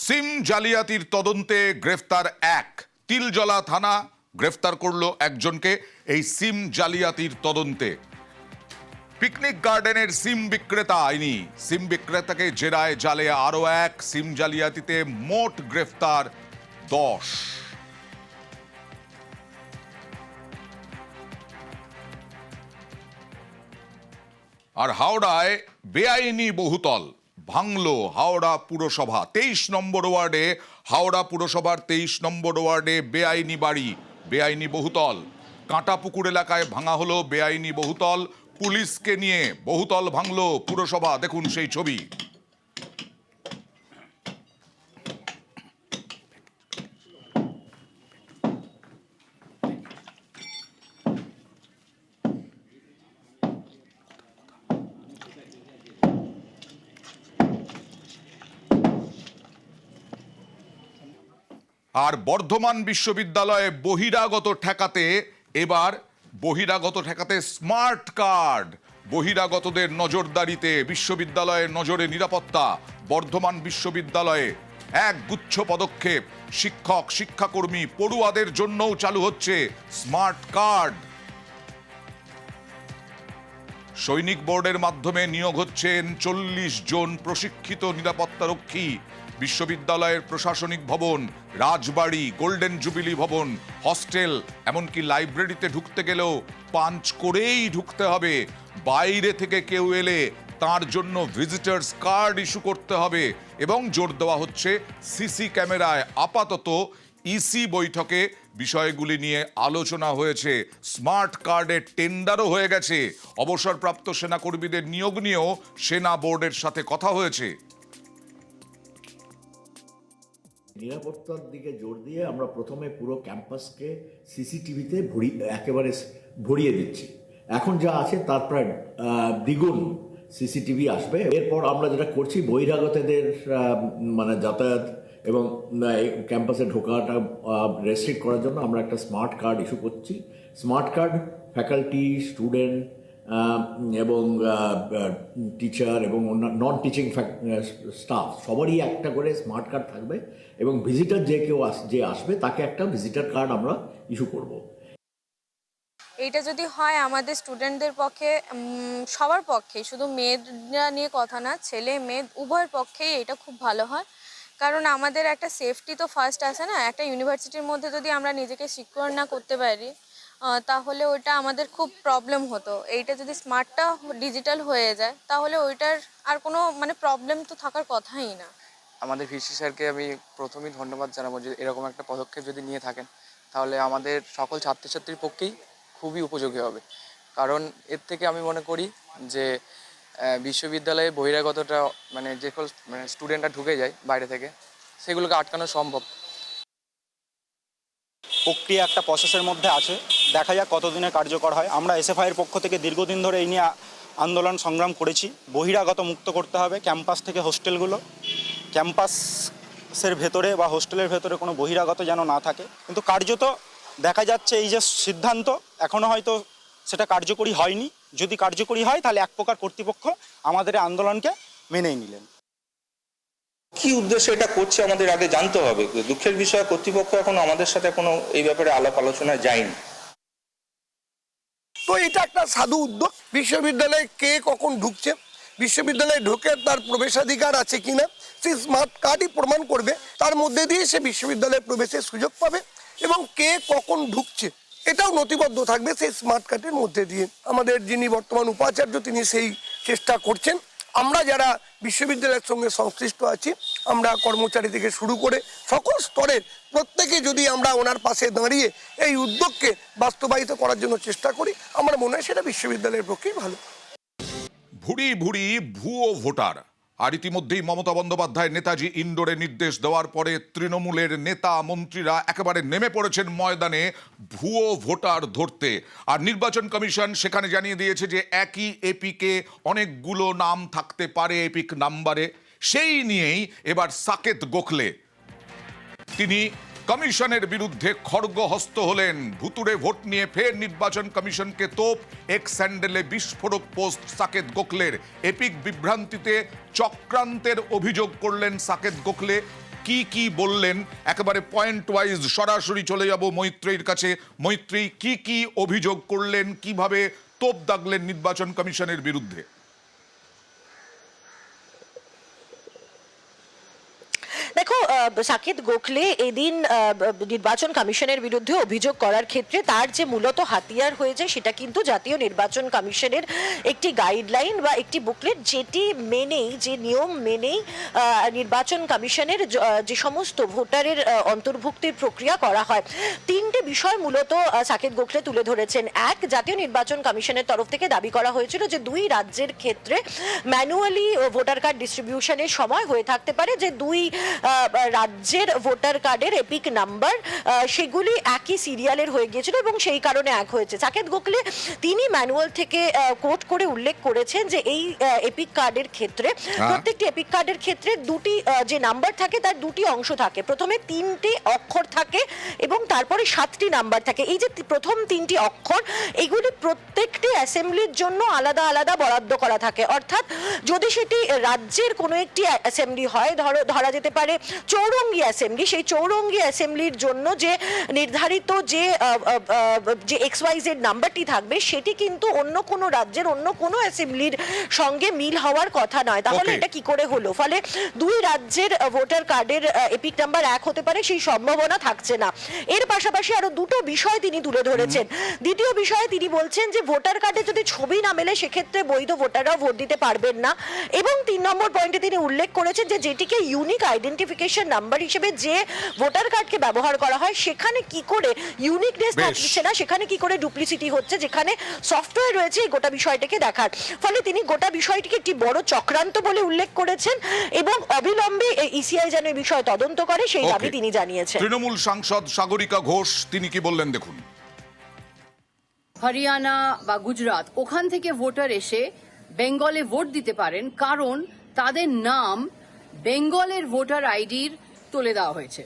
সিম জালিয়াতির তদন্তে গ্রেফতার এক। তিলজলা থানা গ্রেফতার করলো একজনকে এই সিম জালিয়াতির তদন্তে। পিকনিক গার্ডেনের সিম বিক্রেতা আইনি সিম বিক্রেতাকে জেরায় জালে আরো এক। সিম জালিয়াতিতে মোট গ্রেফতার 10। আর হাওড়ায় বেআইনি বহুতল ভাঙলো হাওড়া পুরসভা। 23 নম্বর ওয়ার্ডে, হাওড়া পুরসভার 23 নম্বর ওয়ার্ডে বেআইনি বাড়ি, বেআইনি বহুতল। কাঁটাপুকুর এলাকায় ভাঙা হলো বেআইনি বহুতল। পুলিশকে নিয়ে বহুতল ভাঙলো পুরসভা। দেখুন সেই ছবি। আর বর্ধমান বিশ্ববিদ্যালয়ে বহিরাগত ঠেকাতে স্মার্ট কার্ড। বহিরাগতদের নজরদারিতে বিশ্ববিদ্যালয়ের নজরে নিরাপত্তা। বর্ধমান বিশ্ববিদ্যালয়ে এক গুচ্ছ পদক্ষেপ। শিক্ষক, শিক্ষাকর্মী, পড়ুয়াদের জন্যও চালু হচ্ছে স্মার্ট কার্ড। সৈনিক বোর্ডের মাধ্যমে নিয়োগ হচ্ছেন 40 জন প্রশিক্ষিত নিরাপত্তারক্ষী। বিশ্ববিদ্যালয়ের প্রশাসনিক ভবন, রাজবাড়ি, গোল্ডেন জুবিলি ভবন, হস্টেল, এমনকি লাইব্রেরিতে ঢুকতে গেলেও পাঞ্চ করেই ঢুকতে হবে। বাইরে থেকে কেউ এলে তার জন্য ভিজিটার্স কার্ড ইস্যু করতে হবে। এবং জোর দেওয়া হচ্ছে সিসি ক্যামেরায়। আপাতত ইসি বৈঠকে বিষয়গুলি নিয়ে আলোচনা হয়েছে। স্মার্ট কার্ডের টেন্ডারও হয়ে গেছে। অবসরপ্রাপ্ত সেনাকর্মীদের নিয়োগ নিয়েও সেনা বোর্ডের সাথে কথা হয়েছে। নিরাপত্তার দিকে জোর দিয়ে আমরা প্রথমে পুরো ক্যাম্পাসকে সিসিটিভিতে একেবারে ভরিয়ে দিচ্ছি। এখন যা আছে তার প্রায় দ্বিগুণ সিসিটিভি আসবে। এরপর আমরা যেটা করছি, বহিরাগতদের মানে যাতায়াত এবং ক্যাম্পাসে ঢোকাটা রেস্ট্রিক্ট করার জন্য আমরা একটা স্মার্ট কার্ড ইস্যু করছি। স্মার্ট কার্ড ফ্যাকাল্টি, স্টুডেন্ট এবং টিচার এবং নন টিচিং স্টাফ সবারই একটা করে স্মার্ট কার্ড থাকবে। এবং ভিজিটার যে আসবে তাকে একটা ভিজিটার কার্ড আমরা ইস্যু করব। এইটা যদি হয় আমাদের স্টুডেন্টদের পক্ষে, সবার পক্ষেই, শুধু মেয়েরা নিয়ে কথা না, ছেলে মেয়ে উভয়ের পক্ষেই এটা খুব ভালো হয়। কারণ আমাদের একটা সেফটি তো ফার্স্ট আছে না। একটা ইউনিভার্সিটির মধ্যে যদি আমরা নিজেকে সিকিউর না করতে পারি তাহলে ওইটা আমাদের খুব প্রবলেম হতো। এইটা যদি স্মার্টটা ডিজিটাল হয়ে যায় তাহলে ওইটার আর কোনো প্রবলেম তো থাকার কথাই না। আমাদের ভিসি স্যারকে আমি প্রথমেই ধন্যবাদ জানাবো যে এরকম একটা পদক্ষেপ যদি নিয়ে থাকেন তাহলে আমাদের সকল ছাত্রছাত্রীর পক্ষেই খুবই উপযোগী হবে। কারণ এর থেকে আমি মনে করি যে বিশ্ববিদ্যালয়ে বহিরাগতটা যে স্টুডেন্টরা ঢুকে যায় বাইরে থেকে, সেগুলোকে আটকানো সম্ভব। প্রক্রিয়া একটা প্রসেসের মধ্যে আছে, দেখা যাক কতদিনে কার্যকর হয়। আমরা এসএফআইয়ের পক্ষ থেকে দীর্ঘদিন ধরে এই নিয়ে আন্দোলন সংগ্রাম করেছি। বহিরাগত মুক্ত করতে হবে ক্যাম্পাস থেকে হোস্টেলগুলো। ক্যাম্পাসের ভেতরে বা হোস্টেলের ভেতরে কোনো বহিরাগত যেন না থাকে। কিন্তু কার্যত দেখা যাচ্ছে এই যে সিদ্ধান্ত এখনও হয়তো সেটা কার্যকরী হয়নি। যদি কার্যকরী হয় তাহলে এক প্রকার কর্তৃপক্ষ আমাদের আন্দোলনকে মেনেই নিলেন। কি উদ্দেশ্যে এটা করছে আমাদের আগে জানতে হবে। দুঃখের বিষয়, কর্তৃপক্ষ এখন আমাদের সাথে কোনো এই ব্যাপারে আলাপ আলোচনায় যায়নি। তো এটা একটা সাধু উদ্যোগ। বিশ্ববিদ্যালয়ে কে কখন ঢুকছে, বিশ্ববিদ্যালয়ে ঢুকে তার প্রবেশাধিকার আছে কিনা, সেই স্মার্ট কার্ডই প্রমাণ করবে। তার মধ্যে দিয়ে সে বিশ্ববিদ্যালয়ে প্রবেশের সুযোগ পাবে এবং কে কখন ঢুকছে এটাও নথিবদ্ধ থাকবে সেই স্মার্ট কার্ডের মধ্যে দিয়ে। আমাদের যিনি বর্তমান উপাচার্য তিনি সেই চেষ্টা করছেন। আমরা যারা বিশ্ববিদ্যালয়ের সঙ্গে সংশ্লিষ্ট আছি, আমরা কর্মচারী থেকে শুরু করে সকল স্তরের প্রত্যেকে যদি আমরা ওনার পাশে দাঁড়িয়ে এই উদ্যোগকে বাস্তবায়িত করার জন্য চেষ্টা করি, আমার মনে হয় সেটা বিশ্ববিদ্যালয়ের পক্ষেই ভালো। ভুড়ি ভুড়ি ভুয়ো ভোটার। আর ইতিমধ্যেই মমতা বন্দ্যোপাধ্যায় নেতাজি ইন্ডোরে নির্দেশ দেওয়ার পরে তৃণমূলের নেতা মন্ত্রীরা একেবারে নেমে পড়েছেন ময়দানে ভুয়ো ভোটার ধরতে। আর নির্বাচন কমিশন সেখানে জানিয়ে দিয়েছে যে একই এপিকে অনেকগুলো নাম থাকতে পারে এপিক নাম্বারে। সেই নিয়েই এবার সাকেত গোখলে তিনি কমিশনের বিরুদ্ধে খড়গহস্ত হলেন। ভুতুড়ে ভোট নিয়ে ফের নির্বাচন কমিশনকে তোপ। এক্স হ্যান্ডেলে বিস্ফোরক পোস্ট সাকেত গোখলের। এপিক বিভ্রান্তিতে চক্রান্তের অভিযোগ করলেন সাকেত গোখলে। কি কি বললেন একেবারে পয়েন্ট ওয়াইজ সরাসরি চলে যাব মৈত্রীর কাছে। মৈত্রী, কি কি অভিযোগ করলেন, কিভাবে তোপ দাগলেন নির্বাচন কমিশনের বিরুদ্ধে? দেখো, সাকেত গোখলে এদিন নির্বাচন কমিশনের বিরুদ্ধে অভিযোগ করার ক্ষেত্রে তার যে মূলত হাতিয়ার হয়েছে সেটা কিন্তু জাতীয় নির্বাচন কমিশনের একটি গাইডলাইন বা একটি বুকলেট, যেটি মেনেই, যে নিয়ম মেনেই নির্বাচন কমিশনের যে সমস্ত ভোটারের অন্তর্ভুক্তির প্রক্রিয়া করা হয়। তিনটে বিষয় মূলত সাকেত গোখলে তুলে ধরেছেন। এক, জাতীয় নির্বাচন কমিশনের তরফ থেকে দাবি করা হয়েছিল যে দুই রাজ্যের ক্ষেত্রে ম্যানুয়ালি ভোটার কার্ড ডিস্ট্রিবিউশনের সময় হয়ে থাকতে পারে যে দুই রাজ্যের ভোটার কার্ডের এপিক নাম্বার সেগুলি একই সিরিয়ালের হয়ে গিয়েছিল এবং সেই কারণে এক হয়েছে। সাকেত গোখলে তিনি ম্যানুয়াল থেকে কোট করে উল্লেখ করেছেন যে এই এপিক কার্ডের ক্ষেত্রে, প্রত্যেকটি এপিক কার্ডের ক্ষেত্রে দুটি যে নাম্বার থাকে তার দুটি অংশ থাকে। প্রথমে 3টি অক্ষর থাকে এবং তারপরে 7টি নাম্বার থাকে। এই যে প্রথম 3টি অক্ষর, এগুলি প্রত্যেকটি অ্যাসেম্বলির জন্য আলাদা আলাদা বরাদ্দ করা থাকে। অর্থাৎ যদি সেটি রাজ্যের কোনো একটি অ্যাসেম্বলি হয়, ধরা যেতে পারে চৌরঙ্গি অ্যাসেম্বলি, সেই চৌরঙ্গি অ্যাসেম্বলির জন্য যে নির্ধারিত যে XYZ নাম্বারটি থাকবে সেটি কিন্তু অন্য কোনো রাজ্যের অন্য কোনো অ্যাসেম্বলির সঙ্গে মিল হওয়ার কথা নয়। তাহলে এটা কি করে হলো? ফলে দুই রাজ্যের ভোটার কার্ডের এপিক নাম্বার এক হতে পারে সেই সম্ভাবনা থাকছে না। এর পাশাপাশি আরো দুটো বিষয় তিনি তুলে ধরেছেন। দ্বিতীয় বিষয়ে তিনি বলছেন যে ভোটার কার্ডে যদি ছবি না মেলে সেক্ষেত্রে বৈধ ভোটাররাও ভোট দিতে পারবেন না। এবং 3 নম্বর পয়েন্টে তিনি উল্লেখ করেছেন যে যেটিকে ইউনিক আইডেন্টিফিকেশন নাম্বার হিসেবে যে ভোটার কার্ডকে ব্যবহার করা হয় সেখানে কি করে ইউনিকনেস থাকছে না, সেখানে কি করে ডুপ্লিসিটি হচ্ছে, যেখানে সফটওয়্যার রয়েছে এই গোটা বিষয়টাকে দেখার। ফলে তিনি গোটা বিষয়টিকে একটি বড় চক্রান্ত বলে উল্লেখ করেছেন এবং অবিলম্বে ইসিআই যেন এই বিষয়ে তদন্ত করে সেই দাবি তিনি জানিয়েছেন। তৃণমূল সাংসদ সাগরিকা ঘোষ তিনি কি বললেন দেখুন। হরিয়ানা বা গুজরাট ওখান থেকে ভোটার এসে বেঙ্গলে ভোট দিতে পারেন, কারণ তাদের নাম বেঙ্গলের ভোটার আইডির তুলে দেওয়া হয়েছে।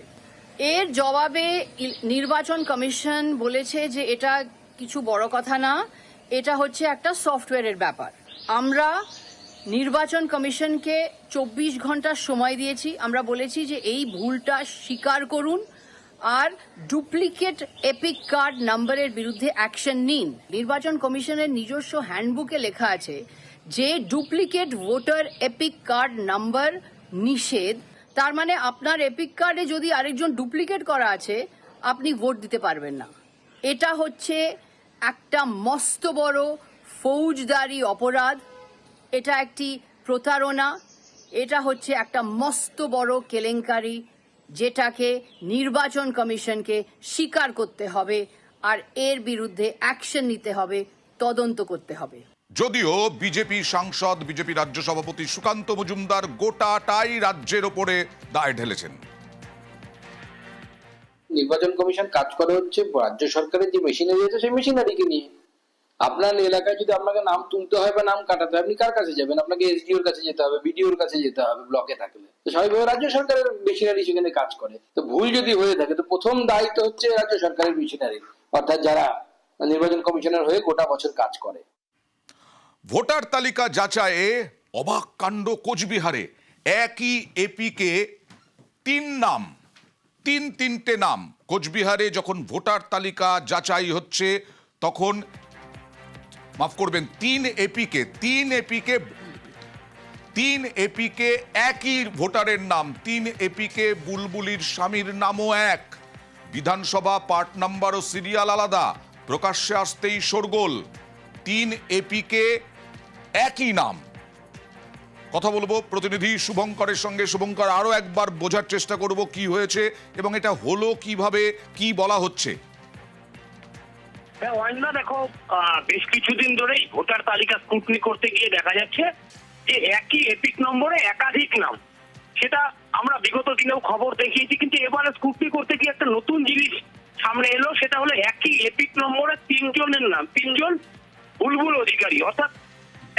এর জবাবে নির্বাচন কমিশন বলেছে যে এটা কিছু বড় কথা না, এটা হচ্ছে একটা সফটওয়্যারের ব্যাপার। আমরা নির্বাচন কমিশনকে 24 ঘন্টা সময় দিয়েছি। আমরা বলেছি যে এই ভুলটা স্বীকার করুন আর ডুপ্লিকেট এপিক কার্ড নাম্বারের বিরুদ্ধে অ্যাকশন নিন। নির্বাচন কমিশনের নিজস্ব হ্যান্ডবুকে লেখা আছে যে duplicate voter epic card number নিষেধ। তার মানে আপনার এপিক কার্ডে যদি আরেকজন ডুপ্লিকেট করা আছে আপনি ভোট দিতে পারবেন না। এটা হচ্ছে একটা মস্ত বড় ফৌজদারি অপরাধ, এটা একটি প্রতারণা, এটা হচ্ছে একটা মস্ত বড় কেলেঙ্কারি, যেটাকে নির্বাচন কমিশনকে স্বীকার করতে হবে আর এর বিরুদ্ধে অ্যাকশন নিতে হবে, তদন্ত করতে হবে। যদিও বিজেপি সাংসদ, বিজেপি রাজ্য সভাপতি সুকান্ত মজুমদার গোটাটাই রাজ্যের ওপরে দায় ঢেলেছেন। নির্বাচন কমিশন কাজ করে হচ্ছে রাজ্য সরকারের যে মেশিনারি আছে সেই মেশিনারিকে নিয়ে। আপনার এলাকায় যদি আপনাকে নাম তুলতে হয় বা নাম কাটাতে হয়, আপনি কার কাছে যাবেন? আপনাকে এসডিওর কাছে যেতে হবে, বিডিওর কাছে যেতে হবে ব্লকে থাকলে। তো স্বাভাবিকভাবে রাজ্য সরকারের মেশিনারি সেখানে কাজ করে। তো ভুল যদি হয়ে থাকে তো প্রথম দায়িত্ব হচ্ছে রাজ্য সরকারের মেশিনারি, অর্থাৎ যারা নির্বাচন কমিশনের হয়ে গোটা বছর কাজ করে। ভোটার তালিকা যাচাইয়ে অবাক কাণ্ড কোচবিহারে। একই এপিকে 3 নাম, 3টে নাম। কোচবিহারে যখন ভোটার তালিকা যাচাই হচ্ছে তখন, মাফ করবেন, 3 এপিকে একই ভোটারের নাম। 3 এপিকে বুলবুলির স্বামীর নামও এক, বিধানসভা পার্ট নাম্বার ও সিরিয়াল আলাদা। প্রকাশ্যে আসতেই শোরগোল। 3 এপিকে একই নাম। কথা বলবো প্রতিনিধি শুভঙ্করের সঙ্গে। শুভঙ্কর, আরো একবার বোঝার চেষ্টা করব কি হয়েছে এবং এটা হলো কিভাবে, কি বলা হচ্ছে। হ্যাঁ অয়না, দেখো বেশ কিছুদিন ধরেই ভোটার তালিকা স্ক্রুটনি করতে গিয়ে দেখা যাচ্ছে যে একই এপিক নম্বরে একাধিক নাম। সেটা আমরা বিগত দিনেও খবর দেখিয়েছি, কিন্তু এবারে স্ক্রুটনি করতে গিয়ে একটা নতুন জিনিস সামনে এলো। সেটা হলো একই এপিক নম্বরে 3 জনের নাম, 3 জন বুলবুল অধিকারী। অর্থাৎ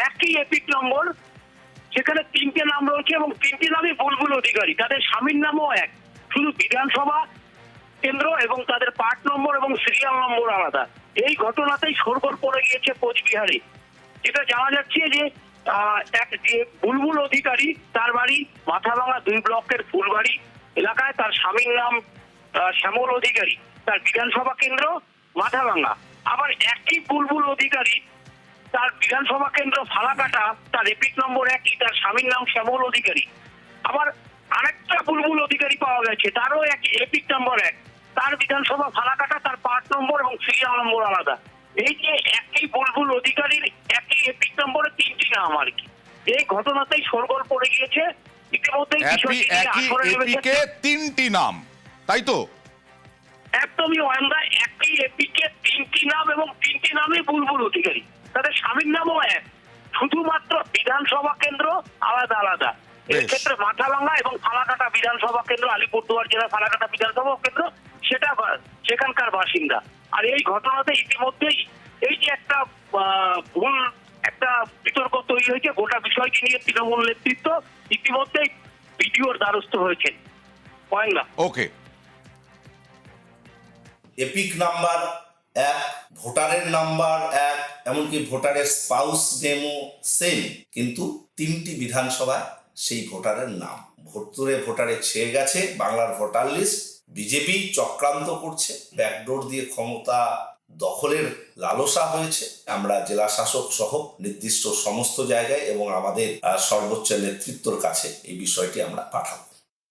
একই এপিক নম্বর, সেখানে 3টে নাম রয়েছে এবং 3টি নামই বুলবুল অধিকারী। তাদের স্বামীর নামও এক, শুধু বিধানসভা কেন্দ্র এবং তাদের পার্ট নম্বর এবং সিরিয়াল নম্বর আলাদা। এই ঘটনাতেই শোরগোল পড়ে গিয়েছে কোচবিহারে। যেটা জানা যাচ্ছে যে বুলবুল অধিকারী, তার বাড়ি মাথাভাঙা 2 ব্লকের ফুলবাড়ি এলাকা। স্বামীর নাম শ্যামল অধিকারী, তার বিধানসভা কেন্দ্র মাথাভাঙা। আবার একই বুলবুল অধিকারী, তার বিধানসভা কেন্দ্র ফালাকাটা, তার এপিক নম্বর 1, তার স্বামীর নাম শ্যামল অধিকারী। আবার আরেকটা বুলবুল অধিকারী পাওয়া গেছে, তারও একই এপিক নম্বর 1, তার বিধানসভা ফালাকাটা, তার পার্ট নম্বর এবং সিরিয়াল নম্বর আলাদা। এই যে একই বুলবুল অধিকারীর একই এপিক নম্বরে 3টি নাম আর কি, এই ঘটনাতেই শোরগোল পড়ে গিয়েছে। ইতিমধ্যেই বিষয়টি নিয়ে একই আসরে নেমেছে। এপিকে 3টি নাম, তাই তো? একদমই অয়ন্দা, একই এপিকে 3টি নাম এবং 3টি নামই বুলবুল অধিকারী, তাদের স্বামীর নামও এক, শুধুমাত্র বিধানসভা কেন্দ্র আলাদা আলাদা। এর বেশ। ক্ষেত্রে মাথাভাঙা এবং ফালাকাটা বিধানসভা কেন্দ্র, আলিপুরদুয়ার জেলা ফালাকাটা বিধানসভা কেন্দ্র, সেটা সেখানকার বাসিন্দা। আর এই ঘটনাতে ইতিমধ্যেই এই যে একটা ভুল একটা বিতর্ক তৈরি হয়েছে, গোটা বিষয়টি নিয়ে তৃণমূল নেতৃত্ব ইতিমধ্যেই ভিডিওর দ্বারস্থ হয়েছেন। অয়ন্দা। ওকে। এপিক নাম্বার 1, ভোটারের নাম্বার 1, এমনকি ভোটারের স্পাউস নেমও সেম, কিন্তু 3টি বিধানসভায় সেই ভোটারের নাম। ভোটারে ছেয়ে গেছে বাংলার ভোটার লিস্ট। বিজেপি চক্রান্ত করছে, ব্যাকডোর দিয়ে ক্ষমতা দখলের লালসা হয়েছে। আমরা জেলা শাসক সহ নির্দিষ্ট সমস্ত জায়গায় এবং আমাদের সর্বোচ্চ নেতৃত্বর কাছে এই বিষয়টি আমরা পাঠাবো।